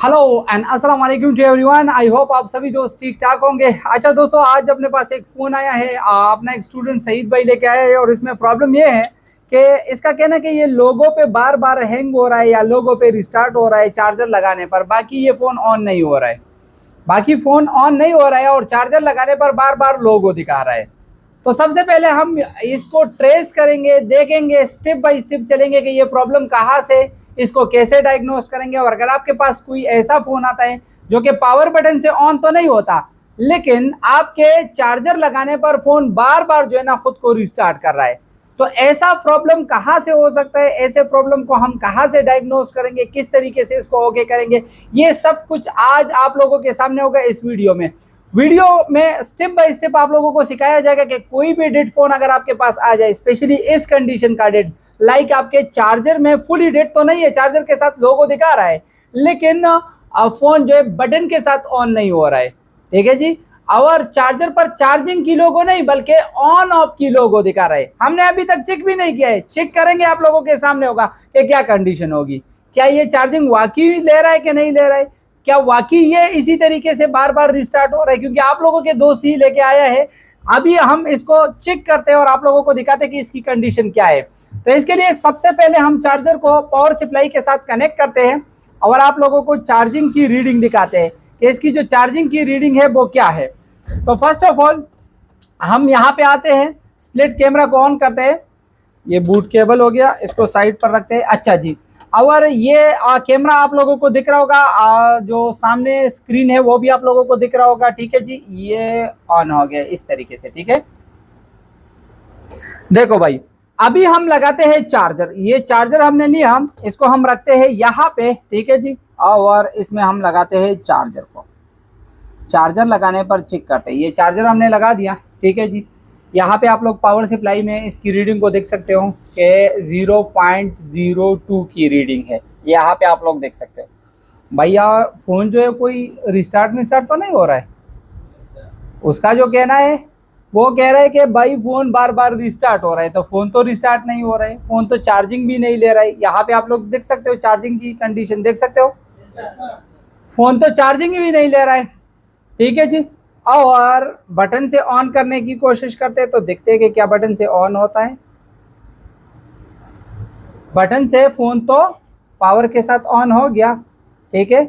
Hello and अस्सलाम वालेकुम to everyone. I hope आप सभी दोस्त ठीक ठाक होंगे। अच्छा दोस्तों, आज अपने पास एक फ़ोन आया है, अपना एक स्टूडेंट सईद भाई लेके आया है और इसमें प्रॉब्लम ये है कि इसका कहना है कि ये लोगो पे बार बार हैंग हो रहा है या लोगो पे रिस्टार्ट हो रहा है चार्जर लगाने पर, बाकी ये फ़ोन ऑन नहीं हो रहा है। बाकी फ़ोन ऑन नहीं हो रहा है और चार्जर लगाने पर बार बार लोगो दिखा रहा है। तो सबसे पहले हम इसको ट्रेस करेंगे, देखेंगे, स्टेप बाय स्टेप चलेंगे कि ये प्रॉब्लम कहाँ से, इसको कैसे डायग्नोस करेंगे। और अगर आपके पास कोई ऐसा फ़ोन आता है जो कि पावर बटन से ऑन तो नहीं होता, लेकिन आपके चार्जर लगाने पर फ़ोन बार बार जो है ना खुद को रिस्टार्ट कर रहा है, तो ऐसा प्रॉब्लम कहाँ से हो सकता है, ऐसे प्रॉब्लम को हम कहाँ से डायग्नोस करेंगे, किस तरीके से इसको ओके करेंगे, ये सब कुछ आज आप लोगों के सामने होगा इस वीडियो में। वीडियो में स्टेप बाय स्टेप आप लोगों को सिखाया जाएगा कि कोई भी डेड फोन अगर आपके पास आ जाए, स्पेशली इस कंडीशन का डेड, लाइक आपके चार्जर में फुली डेड तो नहीं है, चार्जर के साथ लोगो दिखा रहा है, लेकिन फोन जो है बटन के साथ ऑन नहीं हो रहा है, ठीक है जी। और चार्जर पर चार्जिंग की लोगो नहीं बल्कि ऑन ऑफ की लोगो दिखा रहा है। हमने अभी तक चेक भी नहीं किया है, चेक करेंगे, आप लोगों के सामने होगा कि क्या कंडीशन होगी, क्या ये चार्जिंग वाकई ले रहा है कि नहीं ले रहा है, क्या वाकई ये इसी तरीके से बार बार रिस्टार्ट हो रहा है, क्योंकि आप लोगों के दोस्त ही लेके आया है। अभी हम इसको चेक करते हैं और आप लोगों को दिखाते हैं कि इसकी कंडीशन क्या है। तो इसके लिए सबसे पहले हम चार्जर को पावर सप्लाई के साथ कनेक्ट करते हैं और आप लोगों को चार्जिंग की रीडिंग दिखाते हैं कि इसकी जो चार्जिंग की रीडिंग है वो क्या है। तो फर्स्ट ऑफ ऑल हम यहाँ पे आते हैं, स्प्लिट कैमरा को ऑन करते हैं। ये बूट केबल हो गया, इसको साइड पर रखते हैं। अच्छा जी, और ये कैमरा आप लोगों को दिख रहा होगा, जो सामने स्क्रीन है वो भी आप लोगों को दिख रहा होगा, ठीक है जी। ये ऑन हो गया इस तरीके से, ठीक है। देखो भाई, अभी हम लगाते हैं चार्जर। ये चार्जर हमने लिया, इसको हम रखते हैं यहाँ पे, ठीक है जी। और इसमें हम लगाते हैं चार्जर को। चार्जर लगाने पर चेक करते हैं, ये चार्जर हमने लगा दिया, ठीक है जी। यहाँ पे आप लोग पावर सप्लाई में इसकी रीडिंग को देख सकते हो कि 0.02 की रीडिंग है, यहाँ पे आप लोग देख सकते हो। भैया फ़ोन जो है कोई रिस्टार्ट तो नहीं हो रहा है। उसका जो कहना है वो कह रहा है कि भाई फ़ोन बार बार रिस्टार्ट हो रहा है, तो फ़ोन तो रिस्टार्ट नहीं हो रहा है, फ़ोन तो चार्जिंग भी नहीं ले रहा है। यहाँ पे आप लोग देख सकते हो, चार्जिंग की कंडीशन देख सकते हो, फ़ोन तो चार्जिंग भी नहीं ले रहा है, ठीक है जी। और बटन से ऑन करने की कोशिश करते हैं तो देखते हैं कि क्या बटन से ऑन होता है। बटन से फ़ोन तो पावर के साथ ऑन हो गया, ठीक है,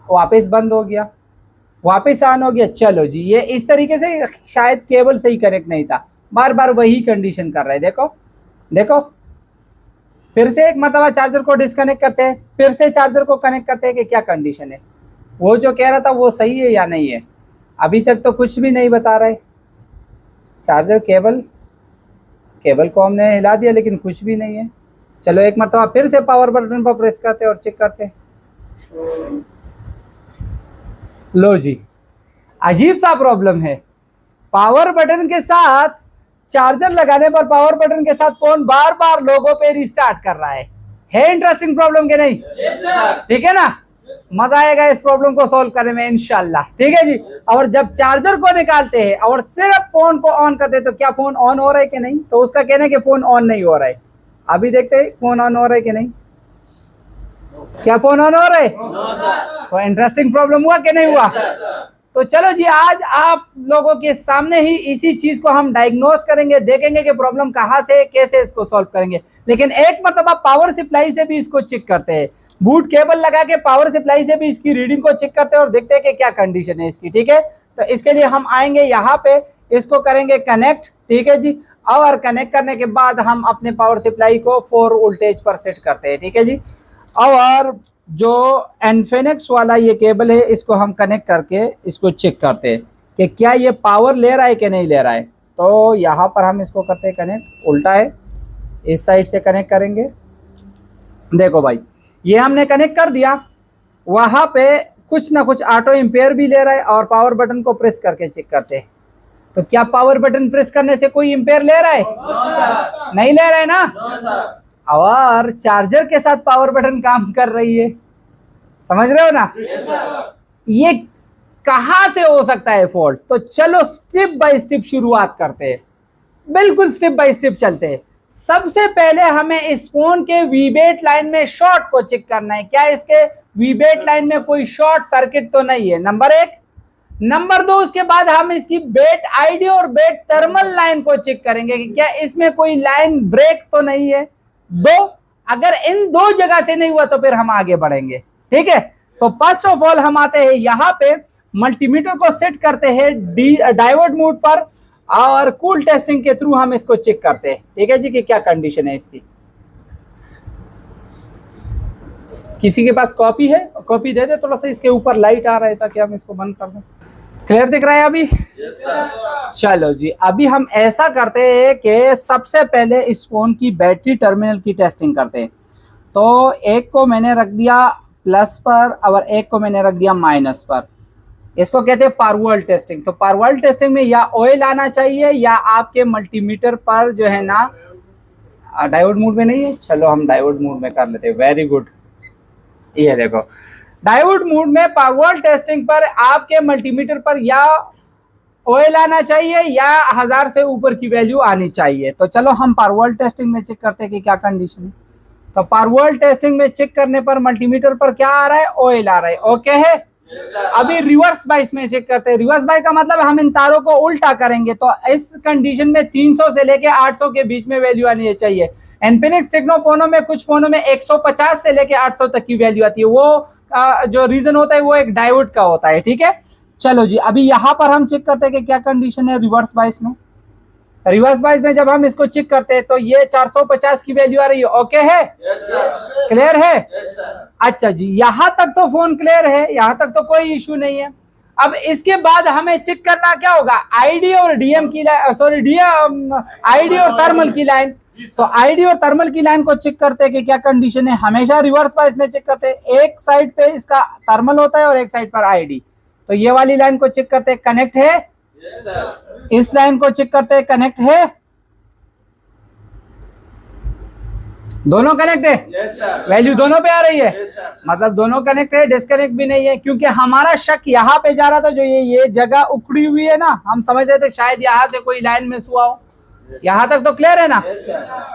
वापस बंद हो गया, वापस ऑन हो गया। चलो जी, ये इस तरीके से शायद केबल सही कनेक्ट नहीं था, बार बार वही कंडीशन कर रहा है। देखो देखो, फिर से एक मरतबा चार्जर को डिस्कनेक्ट करते हैं, फिर से चार्जर को कनेक्ट करते हैं कि क्या कंडीशन है, वो जो कह रहा था वो सही है या नहीं है। अभी तक तो कुछ भी नहीं बता रहा है। चार्जर केबल को हमने हिला दिया लेकिन कुछ भी नहीं है। चलो एक मरतबा फिर से पावर बटन पर प्रेस करते हैं और चेक करते हैं। लो जी, अजीब सा प्रॉब्लम है। पावर बटन के साथ चार्जर लगाने पर पावर बटन के साथ फोन बार बार लोगों पे रिस्टार्ट कर रहा है इंटरेस्टिंग प्रॉब्लम के नहीं? ठीक है ना, मजा आएगा इस प्रॉब्लम को सॉल्व करने में इंशाल्लाह, ठीक है जी। और जब चार्जर को निकालते हैं और सिर्फ फोन को ऑन करते हैं तो क्या फोन ऑन हो रहा है कि नहीं, तो उसका कहना है कि फोन ऑन नहीं हो रहा है। अभी देखते हैं फोन ऑन हो रहा है कि नहीं। क्या फोन ऑन हो रहा है? तो इंटरेस्टिंग प्रॉब्लम हुआ कि नहीं हुआ? तो चलो जी, आज आप लोगों के सामने ही इसी चीज को हम डायग्नोस करेंगे, देखेंगे कि प्रॉब्लम कहाँ से, कैसे इसको सॉल्व करेंगे। लेकिन एक मरतबा पावर सप्लाई से भी इसको चेक करते हैं, बूट केबल लगा के पावर सप्लाई से भी इसकी रीडिंग को चेक करते हैं और देखते हैं कि क्या कंडीशन है इसकी, ठीक है। तो इसके लिए हम आएंगे यहाँ पे, इसको करेंगे कनेक्ट, ठीक है जी। और कनेक्ट करने के बाद हम अपने पावर सप्लाई को 4 वोल्टेज पर सेट करते हैं, ठीक है जी। और जो इन्फिनिक्स वाला ये केबल है, इसको हम कनेक्ट करके इसको चेक करते हैं कि क्या ये पावर ले रहा है कि नहीं ले रहा है। तो यहाँ पर हम इसको करते हैं कनेक्ट, उल्टा है, इस साइड से कनेक्ट करेंगे। देखो भाई, ये हमने कनेक्ट कर दिया, वहाँ पे कुछ ना कुछ ऑटो एम्पेयर भी ले रहा है। और पावर बटन को प्रेस करके चेक करते हैं, तो क्या पावर बटन प्रेस करने से कोई एम्पेयर ले रहा है? नहीं ले रहा है ना। और चार्जर के साथ पावर बटन काम कर रही है, समझ रहे हो ना? ये कहां से हो सकता है फॉल्ट? तो चलो स्टेप बाय स्टेप शुरुआत करते हैं, बिल्कुल स्टेप बाय स्टेप चलते हैं। सबसे पहले हमें इस फोन के वीबेट लाइन में शॉर्ट को चेक करना है, क्या इसके वीबेट लाइन में कोई शॉर्ट सर्किट तो नहीं है, नंबर एक। नंबर दो, उसके बाद हम इसकी बेट आईडी और बेट थर्मल लाइन को चेक करेंगे कि क्या इसमें कोई लाइन ब्रेक तो नहीं है। दो, अगर इन दो जगह से नहीं हुआ तो फिर हम आगे बढ़ेंगे, ठीक है। तो फर्स्ट ऑफ ऑल हम आते हैं यहाँ पे, मल्टीमीटर को सेट करते हैं डायोड मोड पर और कूल टेस्टिंग के थ्रू हम इसको चेक करते हैं, ठीक है जी, कि क्या कंडीशन है इसकी। किसी के पास कॉपी है? कॉपी दे दे, थोड़ा सा इसके ऊपर लाइट आ रहा है ताकि हम इसको बंद कर दें। क्लियर दिख रहा है अभी? चलो जी, अभी हम ऐसा करते हैं कि सबसे पहले इस फोन की बैटरी टर्मिनल की टेस्टिंग करते हैं। तो एक को मैंने रख दिया प्लस पर और एक को मैंने रख दिया माइनस पर। इसको कहते हैं पावर टेस्टिंग। तो पावर टेस्टिंग में या ऑयल आना चाहिए या आपके मल्टीमीटर पर जो है ना, डायोड मोड में नहीं है, चलो हम डायोड मोड में कर लेते हैं। वेरी गुड, ये देखो डायोड मोड में पावर टेस्टिंग पर आपके मल्टीमीटर पर या ऑयल आना चाहिए या 1000 से ऊपर की वैल्यू आनी चाहिए। तो चलो हम पावर टेस्टिंग में चेक करते हैं कि क्या कंडीशन है। तो पावर टेस्टिंग में चेक करने पर मल्टीमीटर पर क्या आ रहा है? ऑयल आ रहा है, ओके है। अभी रिवर्स बाइस में चेक करते हैं। रिवर्स बाइस का मतलब हम इन तारों को उल्टा करेंगे। तो इस कंडीशन में 300 से लेके 800 के बीच में वैल्यू आनी चाहिए। इन्फिनिक्स टेक्नो फोनों में, कुछ फोनों में 150 से लेके 800 तक की वैल्यू आती है। वो जो रीजन होता है वो एक डायोड का होता है, ठीक है। चलो जी, अभी यहाँ पर हम चेक करते हैं कि क्या कंडीशन है रिवर्स बाइस में। रिवर्स बाइस में जब हम इसको चेक करते हैं तो ये 450 की वैल्यू आ रही है, ओके है, क्लियर है। अच्छा जी, यहां तक तो फोन क्लियर है, यहां तक तो कोई इशू नहीं है। अब इसके बाद हमें चेक करना क्या होगा? आईडी और डीएम की लाइन, सॉरी डीएम, आईडी और थर्मल की लाइन। तो आईडी और थर्मल की लाइन को चेक करते हैं कि क्या कंडीशन है। हमेशा रिवर्स बाइस में चेक करते हैं, एक साइड पे इसका थर्मल होता है और एक साइड पर आईडी। तो ये वाली लाइन को चेक करते हैं, कनेक्ट है। इस लाइन को चेक करते हैं, कनेक्ट है। दोनों कनेक्ट है, वैल्यू दोनों पे आ रही है, मतलब दोनों कनेक्ट है, डिस्कनेक्ट भी नहीं है। क्योंकि हमारा शक यहाँ पे जा रहा था, जो ये जगह उखड़ी हुई है ना, हम समझ रहे थे शायद यहाँ से कोई लाइन मिस हुआ हो। यहाँ तक तो क्लियर है ना?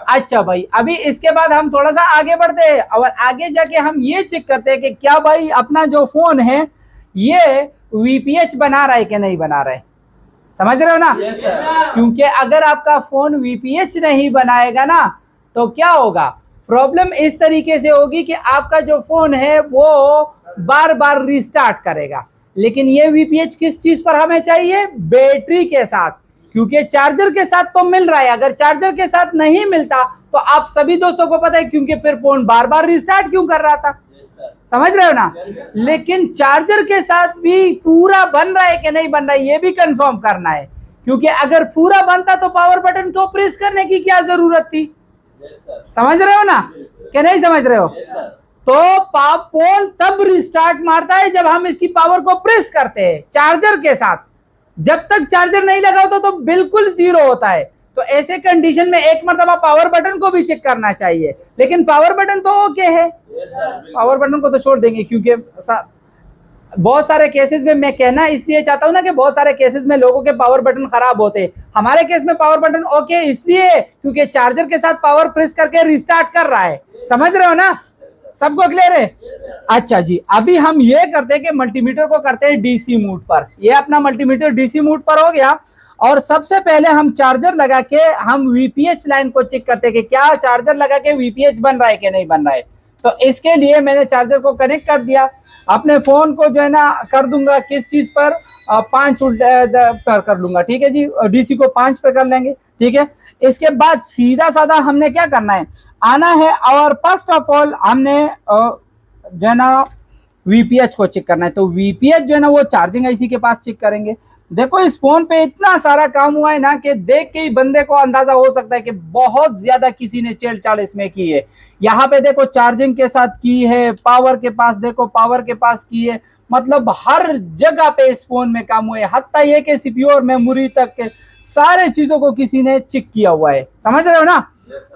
अच्छा भाई, अभी इसके बाद हम थोड़ा सा आगे बढ़ते हैं और आगे जाके हम ये चेक करते हैं कि क्या भाई अपना जो फोन है ये वीपीएच बना रहा है कि नहीं बना रहा है। समझ रहे हो ना? क्योंकि अगर आपका फोन वीपीएच नहीं बनाएगा ना तो क्या होगा? प्रॉब्लम इस तरीके से होगी कि आपका जो फोन है वो बार बार रिस्टार्ट करेगा। लेकिन ये वीपीएच किस चीज पर हमें चाहिए? बैटरी के साथ। क्योंकि चार्जर के साथ तो मिल रहा है, अगर चार्जर के साथ नहीं मिलता तो आप सभी दोस्तों को पता है, क्योंकि फिर फोन बार बार रिस्टार्ट क्यों कर रहा था। समझ रहे हो ना? लेकिन चार्जर के साथ भी पूरा बन रहा है कि नहीं बन रहा है ये भी कंफर्म करना है। क्योंकि अगर पूरा बनता तो पावर बटन को प्रेस करने की क्या जरूरत थी। समझ रहे हो ना कि नहीं समझ रहे हो? तो फोन तब रिस्टार्ट मारता है जब हम इसकी पावर को प्रेस करते हैं चार्जर के साथ। जब तक चार्जर नहीं लगा होता तो बिल्कुल जीरो होता है। तो ऐसे कंडीशन में एक मर्तबा पावर बटन को भी चेक करना चाहिए। लेकिन पावर बटन तो ओके है, पावर बटन को तो छोड़ देंगे। क्योंकि बहुत सारे केसेस में, मैं कहना इसलिए चाहता हूं ना कि बहुत सारे केसेस में लोगों के पावर बटन खराब होते हैं। हमारे केस में पावर बटन ओके इसलिए क्योंकि चार्जर के साथ पावर प्रेस करके रिस्टार्ट कर रहा है। समझ रहे हो ना? सबको क्लियर है? अच्छा जी, अभी हम ये करते हैं कि मल्टीमीटर को करते हैं डीसी मोड पर। ये अपना मल्टीमीटर डीसी मोड पर हो गया और सबसे पहले हम चार्जर लगा के हम वीपीएच लाइन को चेक करते हैं कि क्या चार्जर लगा के वीपीएच बन रहा है कि नहीं बन रहा है। तो इसके लिए मैंने चार्जर को कनेक्ट कर दिया। अपने फोन को जो है ना कर दूंगा किस चीज पर, 5 पर कर लूंगा, ठीक है जी। डीसी को 5 पे कर लेंगे, ठीक है। इसके बाद सीधा साधा हमने क्या करना है, आना है और फर्स्ट ऑफ ऑल हमने जो है ना वीपीएच को चेक करना है। तो वीपीएच जो है ना वो चार्जिंग आईसी के पास चेक करेंगे। देखो इस फोन पे इतना सारा काम हुआ है ना कि देख के ही बंदे को अंदाजा हो सकता है कि बहुत ज्यादा किसी ने छेड़छाड़ इसमें की है। यहाँ पे देखो चार्जिंग के साथ की है, पावर के पास देखो पावर के पास की है, मतलब हर जगह पे इस फोन में काम हुआ है। हत्ता ये कि सीपीयू और मेमोरी तक के सारे चीजों को किसी ने चेक किया हुआ है। समझ रहे हो ना?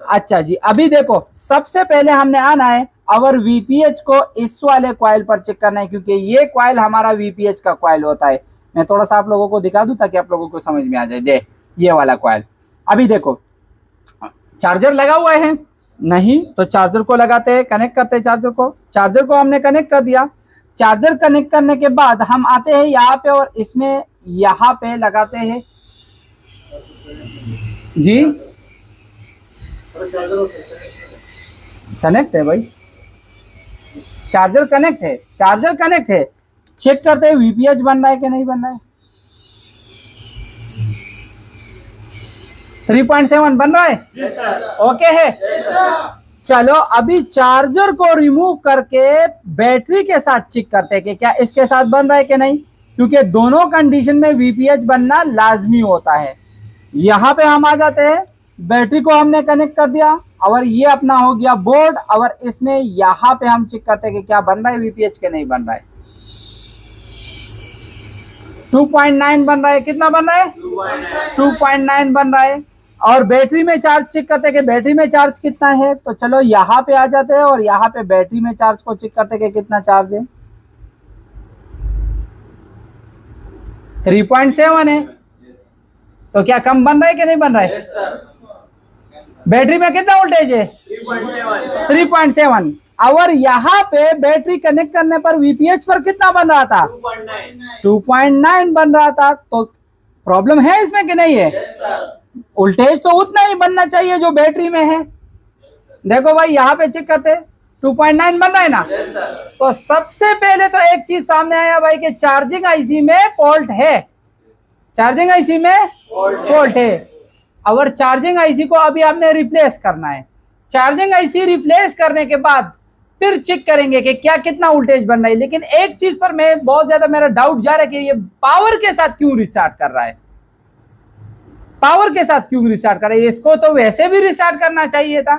अच्छा जी, अभी देखो सबसे पहले हमने आना है और वीपीएच को इस वाले कॉइल पर चेक करना है, क्योंकि ये कॉइल हमारा वीपीएच का कॉइल होता है। मैं थोड़ा सा आप लोगों को दिखा दूं ताकि आप लोगों को समझ में आ जाए। दे ये वाला कॉइल, अभी देखो चार्जर लगा हुआ है, नहीं, तो चार्जर को लगाते हैं, कनेक्ट करते हैं चार्जर को। चार्जर को हमने कनेक्ट कर दिया। चार्जर कनेक्ट करने के बाद हम आते हैं यहाँ पे और इसमें यहाँ पे लगाते हैं जी। कनेक्ट है भाई, चार्जर कनेक्ट है, चार्जर कनेक्ट है। चेक करते हैं वीपीएच बन रहा है कि नहीं बन रहा है। 3.7 बन रहा है। yes, ओके है। yes, चलो अभी चार्जर को रिमूव करके बैटरी के साथ चेक करते हैं कि क्या इसके साथ बन रहा है कि नहीं, क्योंकि दोनों कंडीशन में वीपीएच बनना लाजमी होता है। यहाँ पे हम आ जाते हैं, बैटरी को हमने कनेक्ट कर दिया और ये अपना हो गया बोर्ड। और इसमें यहाँ पे हम चेक करते हैं कि क्या बन रहा है वीपीएच के नहीं बन रहा है। 2.9 बन रहा है। कितना बन रहा है? 2.9 बन रहा है। और बैटरी में चार्ज चेक करते हैं कि बैटरी में चार्ज कितना है। तो चलो यहाँ पे आ जाते हैं और यहाँ पे बैटरी में चार्ज को चेक करते हैं कि कितना चार्ज है। 3.7 है। तो क्या कम बन रहा है कि नहीं बन रहा है? बैटरी में कितना वोल्टेज है? 3.7। और यहाँ पे बैटरी कनेक्ट करने पर वीपीएच पर कितना बन रहा था? 2.9 बन रहा था। तो प्रॉब्लम है इसमें कि नहीं है? वोल्टेज तो उतना ही बनना चाहिए जो बैटरी में है। देखो भाई यहाँ पे चेक करते, 2.9 बन रहा है ना। तो सबसे पहले तो एक चीज सामने आया भाई कि चार्जिंग आईसी में फॉल्ट है। चार्जिंग आईसी में फॉल्ट है। और चार्जिंग आईसी को अभी आपने रिप्लेस करना है। चार्जिंग आईसी रिप्लेस करने के बाद फिर चेक करेंगे कि क्या कितना वोल्टेज बन रहा है। लेकिन एक चीज पर मैं बहुत ज्यादा मेरा डाउट जा रहा है कि ये पावर के साथ क्यों रिस्टार्ट कर रहा है। पावर के साथ क्यों रिस्टार्ट कर रहा है? इसको तो वैसे भी रिस्टार्ट करना चाहिए था,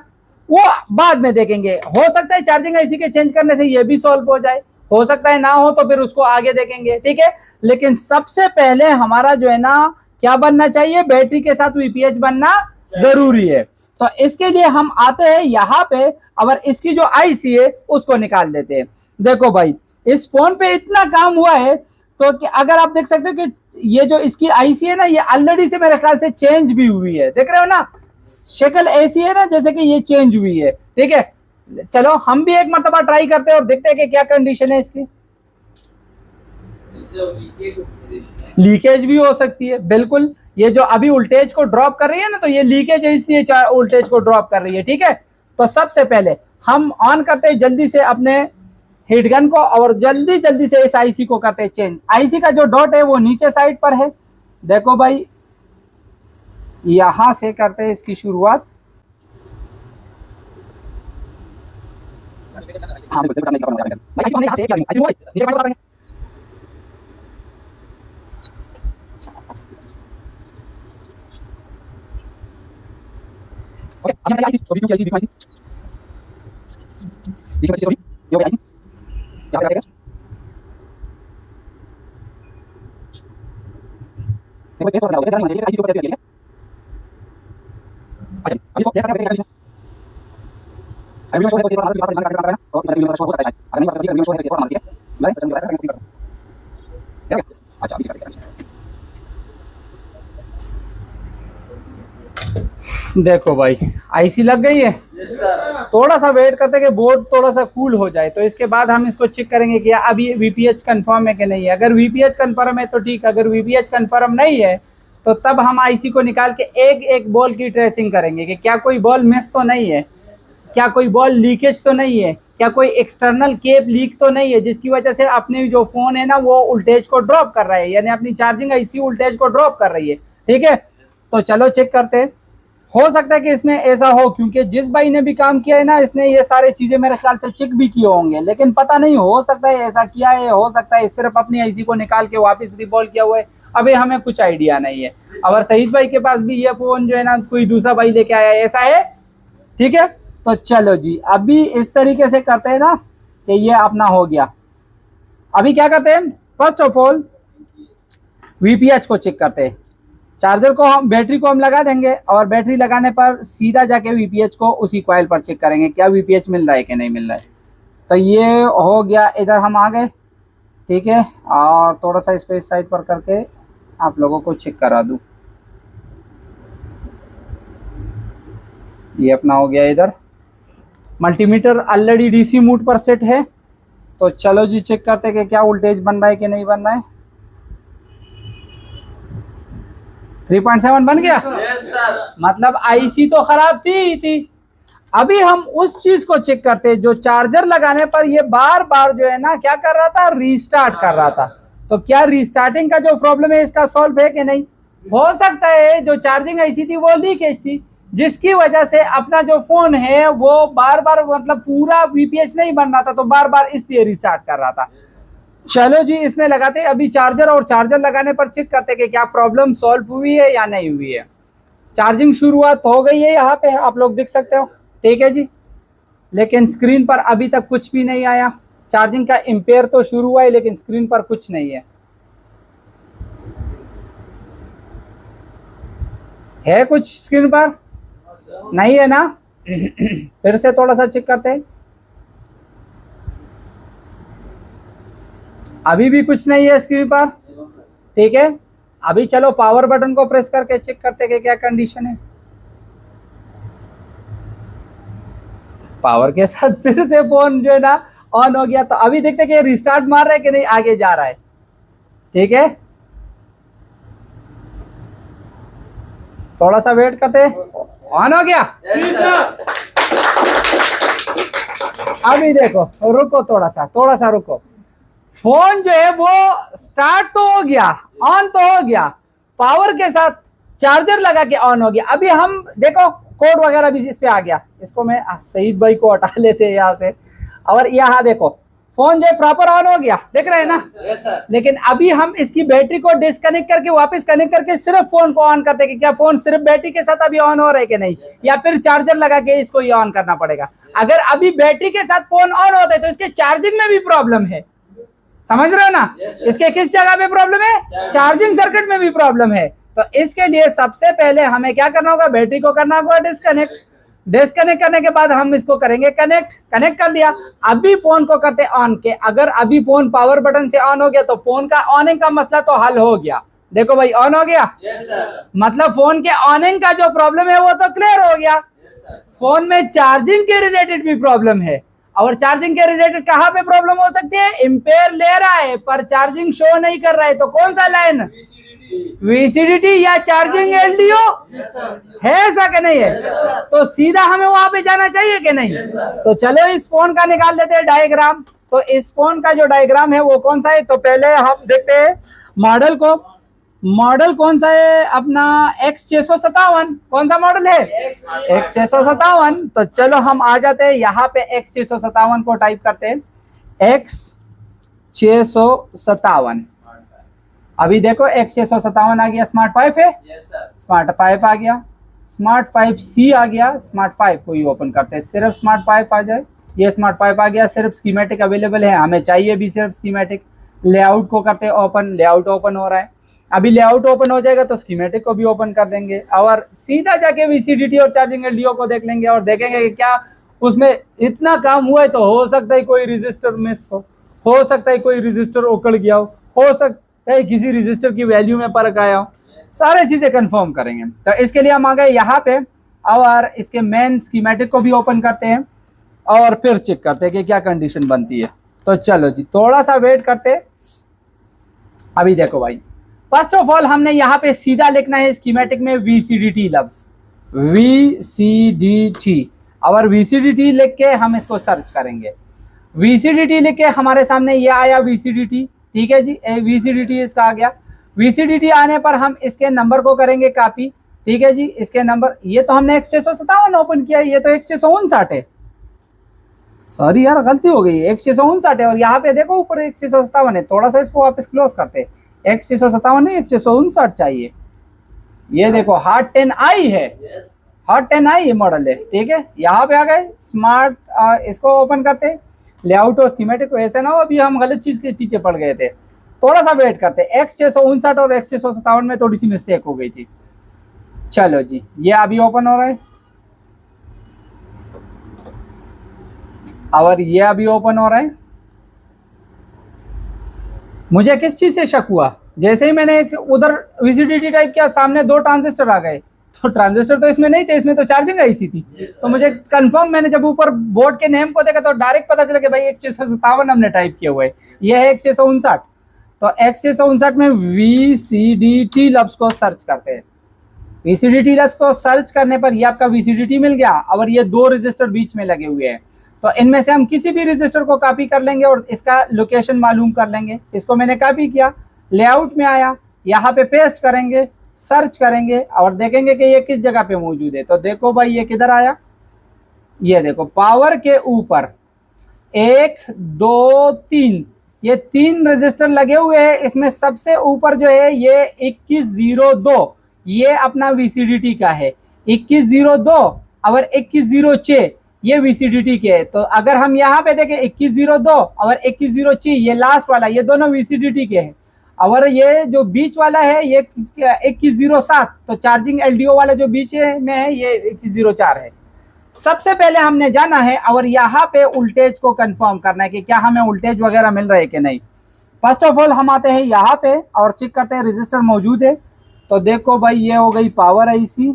वो बाद में देखेंगे। हो सकता है चार्जिंग आईसी के चेंज करने से ये भी सॉल्व हो जाए, हो सकता है ना हो तो फिर उसको आगे देखेंगे, ठीक है। लेकिन सबसे पहले हमारा जो है ना क्या बनना चाहिए, बैटरी के साथ वीपीएच बनना जरूरी है। तो इसके लिए हम आते हैं यहाँ पे और इसकी जो आईसी है उसको निकाल देते हैं। देखो भाई इस फोन पे इतना काम हुआ है तो कि अगर आप देख सकते हो कि ये जो इसकी आईसी है ना ये ऑलरेडी से मेरे ख्याल से चेंज भी हुई है। देख रहे हो ना, शक्ल ऐसी है ना जैसे कि ये चेंज हुई है, ठीक है। चलो हम भी एक मरतबा ट्राई करते हैं और देखते हैं कि क्या कंडीशन है इसकी। लीकेज भी हो सकती है, बिल्कुल। ये जो अभी वोल्टेज को ड्रॉप कर रही है ना, तो ये लीकेज है, इसलिए वोल्टेज को ड्रॉप कर रही है, ठीक है। तो सबसे पहले हम ऑन करते हैं जल्दी से अपने हीट गन को और जल्दी जल्दी से इस आईसी को करते हैं चेंज। आईसी का जो डॉट है वो नीचे साइड पर है। देखो भाई यहां से करते हैं इसकी शुरुआत। देखो भाई आईसी लग गई है। थोड़ा सा वेट करते कि बोर्ड थोड़ा सा कूल हो जाए, तो इसके बाद हम इसको चेक करेंगे कि अब ये वीपीएच कंफर्म है कि नहीं है। अगर वीपीएच कंफर्म है तो ठीक, अगर वीपीएच कंफर्म नहीं है तो तब हम आईसी को निकाल के एक एक बॉल की ट्रेसिंग करेंगे कि क्या कोई बॉल मिस तो नहीं है, क्या कोई बॉल लीकेज तो नहीं है, क्या कोई एक्सटर्नल केब लीक तो नहीं है जिसकी वजह से अपने जो फोन है ना वो वोल्टेज को ड्रॉप कर रहा है, यानी अपनी चार्जिंग आईसी वोल्टेज को ड्रॉप कर रही है, ठीक है। तो चलो चेक करते हैं। हो सकता है कि इसमें ऐसा हो, क्योंकि जिस भाई ने भी काम किया है ना इसने ये सारे चीजें मेरे ख्याल से चेक भी किए होंगे, लेकिन पता नहीं, हो सकता है ऐसा किया है, हो सकता है सिर्फ अपनी आईसी को निकाल के वापस रिबॉल किया हुआ है। अभी हमें कुछ आइडिया नहीं है। और सईद भाई के पास भी ये फोन जो है ना कोई दूसरा भाई लेके आया है, ऐसा है, ठीक है। तो चलो जी अभी इस तरीके से करते हैं ना कि ये अपना हो गया। अभी क्या करते हैं, फर्स्ट ऑफ ऑल वीपीएच को चेक करते हैं। चार्जर को हम बैटरी को हम लगा देंगे और बैटरी लगाने पर सीधा जाके वीपीएच को उसी कॉइल पर चेक करेंगे क्या वीपीएच मिल रहा है कि नहीं मिल रहा है। तो ये हो गया, इधर हम आ गए, ठीक है। और थोड़ा सा इसको इस साइड पर करके आप लोगों को चेक करा दूं। ये अपना हो गया इधर। मल्टीमीटर ऑलरेडी डीसी मोड पर सेट है। तो चलो जी चेक करते हैं कि क्या वोल्टेज बन रहा है कि नहीं बन रहा है। 3.7 बन गया। Yes sir. मतलब आईसी तो खराब थी। अभी हम उस चीज को चेक करते हैं जो चार्जर लगाने पर ये बार बार जो है ना क्या कर रहा था, रीस्टार्ट कर रहा था। तो क्या रीस्टार्टिंग का जो प्रॉब्लम है इसका सॉल्व है कि नहीं। हो सकता है जो चार्जिंग आईसी थी वो लीकेज थी, जिसकी वजह से अपना जो फोन है वो बार बार मतलब पूरा वीपीएच नहीं बन रहा था, तो बार बार इसलिए रीस्टार्ट कर रहा था। चलो जी इसमें लगाते हैं अभी चार्जर, और चार्जर लगाने पर चेक करते हैं कि क्या प्रॉब्लम सॉल्व हुई है या नहीं हुई है। चार्जिंग शुरुआत हो गई है, यहाँ पे आप लोग देख सकते हो, ठीक है जी। लेकिन स्क्रीन पर अभी तक कुछ भी नहीं आया। चार्जिंग का एम्पेयर तो शुरू हुआ है लेकिन स्क्रीन पर कुछ नहीं है कुछ स्क्रीन पर नहीं है ना। फिर से थोड़ा सा चेक करते हैं। अभी भी कुछ नहीं है स्क्रीन पर, ठीक है। अभी चलो पावर बटन को प्रेस करके चेक करते हैं कि क्या कंडीशन है। पावर के साथ फिर से फोन जो है ना ऑन हो गया। तो अभी देखते हैं कि रिस्टार्ट मार रहा है कि नहीं, आगे जा रहा है, ठीक है। थोड़ा सा वेट करते हैं। ऑन हो गया। Yes sir. अभी देखो, रुको थोड़ा सा रुको। फोन जो है वो स्टार्ट तो हो गया, ऑन तो हो गया, पावर के साथ चार्जर लगा के ऑन हो गया। अभी हम देखो कोड वगैरह भी इस पे आ गया। इसको मैं सईद भाई को हटा लेते हैं यहाँ से। और यहाँ देखो फोन जो है प्रॉपर ऑन हो गया, देख रहे हैं ना। Yes sir. लेकिन अभी हम इसकी बैटरी को डिस्कनेक्ट करके वापस कनेक्ट करके सिर्फ फोन को ऑन करते हैं कि क्या फोन सिर्फ बैटरी के साथ अभी ऑन हो रहा है कि नहीं, या फिर चार्जर लगा के इसको ये ऑन करना पड़ेगा। अगर अभी बैटरी के साथ फोन ऑन होता है तो इसके चार्जिंग में भी प्रॉब्लम है, समझ रहे हो ना। इसके किस जगह पे प्रॉब्लम है, चार्जिंग सर्किट में भी प्रॉब्लम है। तो इसके लिए सबसे पहले हमें क्या करना होगा, बैटरी को करना होगा डिस्कनेक्ट। डिस्कनेक्ट करने के बाद हम इसको करेंगे कनेक्ट कर दिया। अभी फोन को करते ऑन के। अगर अभी फोन पावर बटन से ऑन हो गया तो फोन का ऑनिंग का मसला तो हल हो गया। देखो भाई ऑन हो गया। Yes sir. मतलब फोन के ऑनिंग का जो प्रॉब्लम है वो तो क्लियर हो गया। Yes sir. फोन में चार्जिंग के रिलेटेड भी प्रॉब्लम है। और चार्जिंग के रिलेटेड कहाँ पे प्रॉब्लम हो सकती है, एम्पेयर ले रहा है पर चार्जिंग शो नहीं कर रहा है, तो कौन सा लाइन, वीसीडीटी या चार्जिंग एलडीओ है, ऐसा कि नहीं है। तो सीधा हमें वहां पे जाना चाहिए कि नहीं। तो चलो इस फोन का निकाल लेते हैं डायग्राम। तो इस फोन का जो डायग्राम है वो कौन सा है, तो पहले हम देखते हैं मॉडल को। मॉडल कौन सा है अपना, X657। कौन सा मॉडल है, X657। तो चलो हम आ जाते हैं यहाँ पे X657 को टाइप करते हैं, X657। अभी देखो X657 आ गया, स्मार्ट 5 है। Yes sir. स्मार्ट 5 आ गया, स्मार्ट 5C आ गया। स्मार्ट 5 को ही ओपन करते हैं, सिर्फ स्मार्ट 5 आ जाए। ये स्मार्ट 5 आ गया, सिर्फ स्कीमेटिक अवेलेबल है, हमें चाहिए भी सिर्फ स्कीमेटिक। लेआउट को करते हैं ओपन, लेआउट ओपन हो रहा है। अभी लेआउट ओपन हो जाएगा तो स्कीमेटिक को भी ओपन कर देंगे और सीधा जाके वीसीडीटी और चार्जिंग एलडीओ को देख लेंगे और देखेंगे कि क्या उसमें इतना काम हुआ है। तो हो सकता है कोई रजिस्टर मिस हो सकता है कोई रजिस्टर उकड़ गया हो सकता है किसी रजिस्टर की वैल्यू में फर्क आया हो। सारी चीजें कंफर्म करेंगे। तो इसके लिए हम आ गए यहाँ पे और इसके मेन स्कीमेटिक को भी ओपन करते हैं और फिर चेक करते हैं कि क्या कंडीशन बनती है। तो चलो जी थोड़ा सा वेट करते। अभी देखो भाई, फर्स्ट ऑफ ऑल हमने यहाँ पे सीधा लिखना है स्कीमेटिक में VCDT लफ्ज, VCDT। और VCDT लिख के हम इसको सर्च करेंगे। VCDT लिख के हमारे सामने ये आया VCDT, ठीक है जी, VCDT इसका आ गया। VCDT आने पर हम इसके नंबर को करेंगे कॉपी, ठीक है जी। इसके नंबर, ये तो हमने X657 ओपन किया है, ये तो X659 है। सॉरी यार गलती हो गई, X659 है और यहाँ पे देखो ऊपर X657 है। थोड़ा सा इसको वापस क्लोज करते हैं, X657 नहीं X659 चाहिए। ये देखो Hot 10i है, Hot 10i मॉडल है, ठीक है। यहाँ पे आ गए स्मार्ट, इसको ओपन करते हैं। लेआउट और स्कीमेटिक ऐसे ना हो अभी हम गलत चीज के पीछे पड़ गए थे। थोड़ा सा वेट करते हैं। X659 और X657 में थोड़ी सी मिस्टेक हो गई थी। चलो जी ये अभी ओपन हो रहा है और ये अभी ओपन हो रहा है। मुझे किस चीज से शक हुआ, जैसे ही मैंने उधर VCDT टाइप किया सामने दो ट्रांजिस्टर आ गए, तो ट्रांजिस्टर तो इसमें नहीं थे, इसमें तो चार्जिंग आईसी थी। तो मुझे कंफर्म, मैंने जब ऊपर बोर्ड के नेम को देखा तो डायरेक्ट पता चला कि भाई 1657 हमने टाइप किया हुआ है, ये है 1659। तो 1659 में VCDT लफ्ज को सर्च करते हैं। VCDT लफ्ज को सर्च करने पर ये आपका VCDT मिल गया, और ये 2 रजिस्टर बीच में लगे हुए हैं। तो इनमें से हम किसी भी रजिस्टर को कॉपी कर लेंगे और इसका लोकेशन मालूम कर लेंगे। इसको मैंने कॉपी किया, लेआउट में आया, यहाँ पे पेस्ट करेंगे, सर्च करेंगे और देखेंगे कि ये किस जगह पे मौजूद है। तो देखो भाई ये किधर आया, ये देखो पावर के ऊपर 1 2 3, ये 3 रजिस्टर लगे हुए हैं। इसमें सबसे ऊपर जो है ये 2102, ये अपना VCDT का है। 2102 और 2106 ये VCDT के है। तो अगर हम यहाँ पे देखें 2102 और 2106, ये लास्ट वाला, ये दोनों VCDT के हैं। और ये जो बीच वाला है ये 2107, तो चार्जिंग LDO वाला जो बीच में है ये 2104 है। सबसे पहले हमने जाना है और यहाँ पे वोल्टेज को कंफर्म करना है कि क्या हमें वोल्टेज वगैरह मिल रहा है कि नहीं। फर्स्ट ऑफ ऑल हम आते हैं यहाँ पे और चेक करते हैं रजिस्टर मौजूद है। तो देखो भाई ये हो गई पावर आईसी।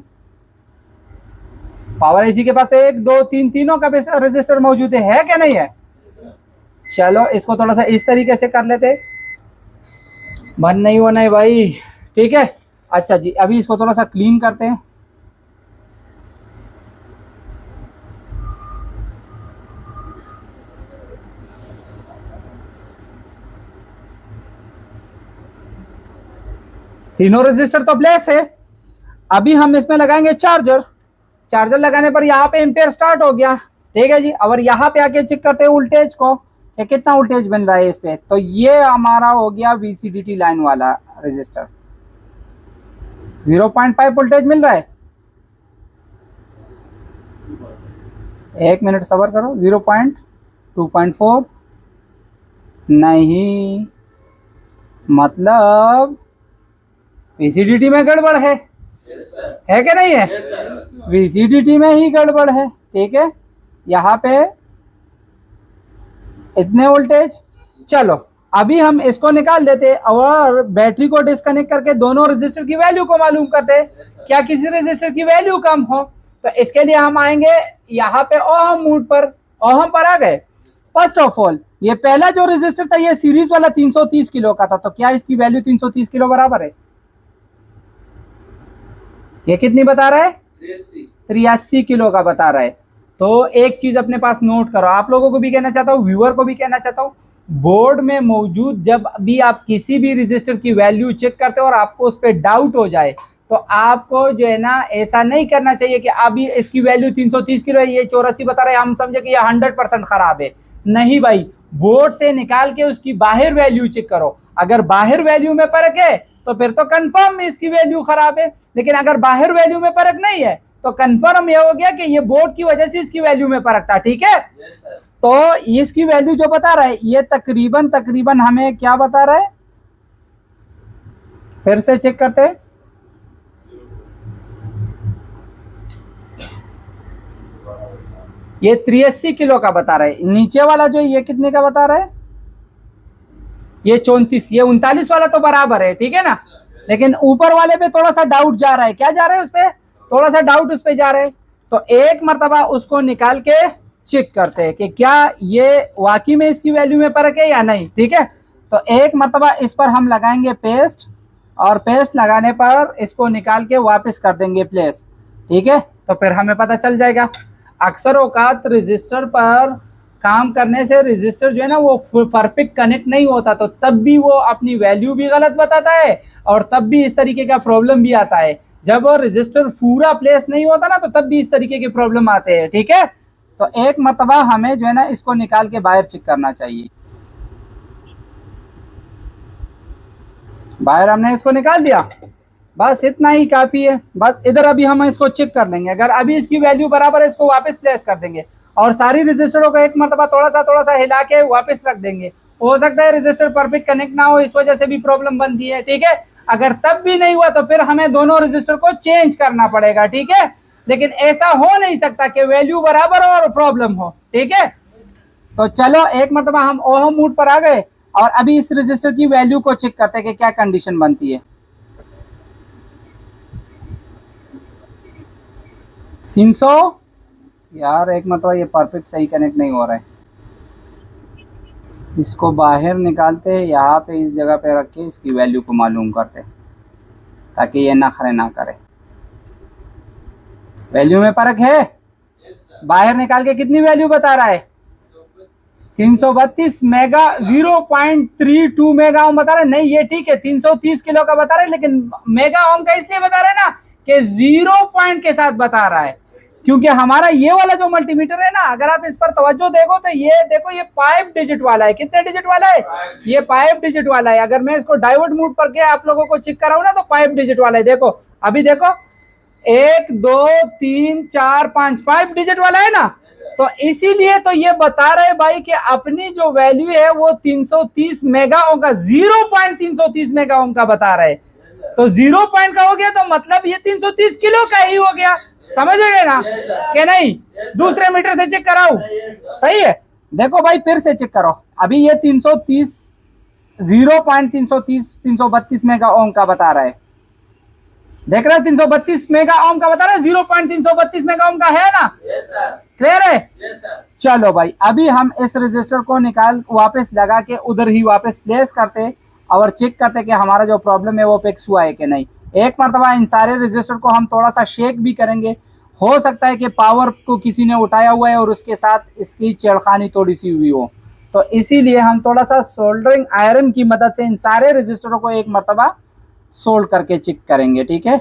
पावर आईसी के पास 1 2 3 तीनों का रजिस्टर मौजूद है क्या नहीं है। चलो इसको थोड़ा सा इस तरीके से कर लेते, बंद नहीं होना है भाई, ठीक है। अच्छा जी, अभी इसको थोड़ा सा क्लीन करते हैं। तीनों रजिस्टर तो प्लेस है। अभी हम इसमें लगाएंगे चार्जर। चार्जर लगाने पर यहाँ पे एम्पेयर स्टार्ट हो गया, ठीक है जी। और यहाँ पे आके चेक करते हैं वोल्टेज को कि कितना वोल्टेज बन रहा है इस पे। तो ये हमारा हो गया VCDT लाइन वाला रजिस्टर, 0.5 वोल्टेज मिल रहा है। 1 मिनट सब्र करो। 0.2.4 नहीं, मतलब VCDT में गड़बड़ है क्या नहीं है। VCDT में ही गड़बड़ है, ठीक है। यहाँ पे इतने वोल्टेज। चलो अभी हम इसको निकाल देते और बैटरी को डिस्कनेक्ट करके दोनों रजिस्टर की वैल्यू को मालूम करते, क्या किसी रजिस्टर की वैल्यू कम हो। तो इसके लिए हम आएंगे यहाँ पे ओहम मोड पर। ओहम पर आ गए। फर्स्ट ऑफ ऑल ये पहला जो रजिस्टर था ये सीरीज वाला 330 किलो का था, तो क्या इसकी वैल्यू 330 किलो बराबर है। ये कितनी बता रहा है, 83 किलो का बता रहा है। तो एक चीज अपने पास नोट करो, आप लोगों को भी कहना चाहता हूँ, व्यूअर को भी कहना चाहता हूँ, बोर्ड में मौजूद जब भी आप किसी भी रजिस्टर की वैल्यू चेक करते हो और आपको उस पर डाउट हो जाए तो आपको जो है ना ऐसा नहीं करना चाहिए कि अभी इसकी वैल्यू 330 किलो है, ये 84 बता रहे हैं, हम समझे कि ये 100% खराब है। नहीं भाई, बोर्ड से निकाल के उसकी बाहर वैल्यू चेक करो। अगर बाहर वैल्यू में फर्क है तो फिर तो कंफर्म इसकी वैल्यू खराब है, लेकिन अगर बाहर वैल्यू में फर्क नहीं है तो कंफर्म ये हो गया कि ये बोर्ड की वजह से इसकी वैल्यू में फर्क था, ठीक है। तो इसकी वैल्यू जो बता रहा है ये तकरीबन हमें क्या बता रहा है, फिर से चेक करते हैं। ये 83 किलो का बता रहा है। नीचे वाला जो ये कितने का बता रहा है, ये 34, ये 39 वाला तो बराबर है, ठीक है ना। लेकिन ऊपर वाले पे थोड़ा सा डाउट जा रहा है। क्या जा रहा है उस पे, थोड़ा सा डाउट उस पे जा रहा है। तो एक मर्तबा उसको निकाल के चेक करते हैं कि क्या ये वाकई में इसकी वैल्यू में फर्क है या नहीं, ठीक है। तो एक मर्तबा इस पर हम लगाएंगे पेस्ट, और पेस्ट लगाने पर इसको निकाल के वापस कर देंगे प्लेस, ठीक है। तो फिर हमें पता चल जाएगा। अक्सर औकात रजिस्टर पर काम करने से रजिस्टर जो है ना वो परफेक्ट कनेक्ट नहीं होता, तो तब भी वो अपनी वैल्यू भी गलत बताता है और तब भी इस तरीके का प्रॉब्लम भी आता है। जब वो रजिस्टर पूरा प्लेस नहीं होता ना तो तब भी इस तरीके के प्रॉब्लम आते हैं, ठीक है। तो एक मर्तबा हमें जो है ना इसको निकाल के बाहर चेक करना चाहिए। बाहर हमने इसको निकाल दिया, बस इतना ही काफ़ी है। बस इधर अभी हम इसको चेक कर लेंगे, अगर अभी इसकी वैल्यू बराबर है इसको वापस प्लेस कर देंगे और सारी रजिस्टरों को एक मरतबा थोड़ा सा हिला के वापस रख देंगे। हो सकता है रजिस्टर परफेक्ट कनेक्ट ना हो, इस वजह से भी प्रॉब्लम बनती है, ठीक है। अगर तब भी नहीं हुआ तो फिर हमें दोनों रजिस्टर को चेंज करना पड़ेगा, ठीक है। लेकिन ऐसा हो नहीं सकता कि वैल्यू बराबर हो और प्रॉब्लम हो, ठीक है। तो चलो एक मरतबा हम ओहम मोड पर आ गए और अभी इस रजिस्टर की वैल्यू को चेक करते हैं कि क्या कंडीशन बनती है। 300 यार एक मतलब ये परफेक्ट सही कनेक्ट नहीं हो रहा है। इसको बाहर निकालते हैं, यहाँ पे इस जगह पे रख के इसकी वैल्यू को मालूम करते हैं ताकि ये नखरे ना करे। वैल्यू में फर्क है। बाहर निकाल के कितनी वैल्यू बता रहा है? 332 मेगा 0.32 मेगा ओम बता रहा है। नहीं ये ठीक है, 330 किलो का बता रहा है, लेकिन मेगा ओम का इसलिए बता रहा है ना कि 0 पॉइंट के साथ बता रहा है, क्योंकि हमारा ये वाला जो मल्टीमीटर है ना, अगर आप इस पर तवज्जो देखो तो ये देखो ये 5 डिजिट वाला है। कितने डिजिट वाला है? ये 5 डिजिट वाला है। अगर मैं इसको डाइवर्ट मोड पर के आप लोगों को चेक कराऊं ना तो 5 डिजिट वाला है। देखो अभी देखो 1 2 3 4 5 डिजिट वाला है ना, तो इसीलिए तो ये बता रहे भाई कि अपनी जो वैल्यू है वो 330 मेगा ओम का 0.330 मेगा ओम का बता रहे। तो 0 पॉइंट का हो गया तो मतलब ये 330 किलो का ही हो गया। समझ गए ना कि नहीं? दूसरे मीटर से चेक कराओ। सही है। देखो भाई फिर से चेक करो। अभी ये 330 0.332 मेगा ओम का बता रहा है। देख रहे हो 332 मेगा ओम का बता रहा है, 0.332 मेगा ओम का है ना? क्लियर है? चलो भाई अभी हम इस रजिस्टर को निकाल वापस लगा के उधर ही वापस प्लेस करते और चेक करते कि हमारा जो प्रॉब्लम है वो फिक्स हुआ है कि नहीं। एक मरतबा इन सारे रजिस्टर को हम थोड़ा सा शेक भी करेंगे। हो सकता है कि पावर को किसी ने उठाया हुआ है और उसके साथ इसकी छेड़खानी थोड़ी सी हुई हो, तो इसीलिए हम थोड़ा सा सोल्डरिंग आयरन की मदद से इन सारे रजिस्टरों को एक मरतबा सोल्ड करके चेक करेंगे। ठीक है,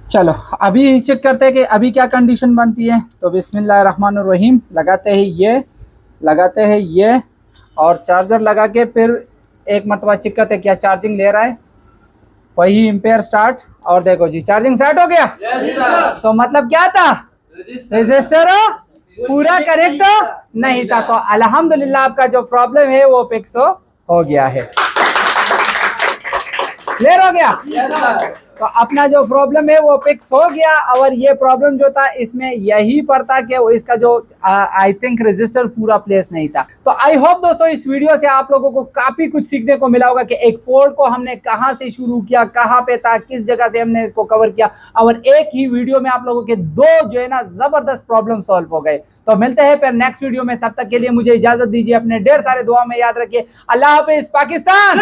चलो अभी चेक करते हैं कि अभी क्या कंडीशन बनती है। तो बिस्मिल्लाहिर्रहमानिर्रहीम लगाते हैं ये और चार्जर लगा के फिर एक मरतबा चेक करते हैं क्या चार्जिंग ले रहा है। वही एम्पेयर स्टार्ट और देखो जी चार्जिंग स्टार्ट हो गया। तो मतलब क्या था? रजिस्टर पूरा करेक्ट नहीं था। तो अल्हम्दुलिल्लाह आपका जो प्रॉब्लम है वो फिक्स हो गया है। क्लियर हो गया? तो अपना जो प्रॉब्लम है वो फिक्स हो गया। और ये प्रॉब्लम जो था इसमें यही पर था कि इसका जो आई थिंक रजिस्टर पूरा प्लेस नहीं था। तो आई होप दोस्तों इस वीडियो से आप लोगों को काफी कुछ सीखने को मिला होगा कि एक फोल्ड को हमने कहां से शुरू किया, कहां पे था, किस जगह से हमने इसको कवर किया और एक ही वीडियो में आप लोगों के दो जो है ना जबरदस्त प्रॉब्लम सॉल्व हो गए। तो मिलते हैं फिर नेक्स्ट वीडियो में, तब तक के लिए मुझे इजाजत दीजिए। अपने ढेर सारे दुआ में याद रखिए। अल्लाह हाफिज। पाकिस्तान।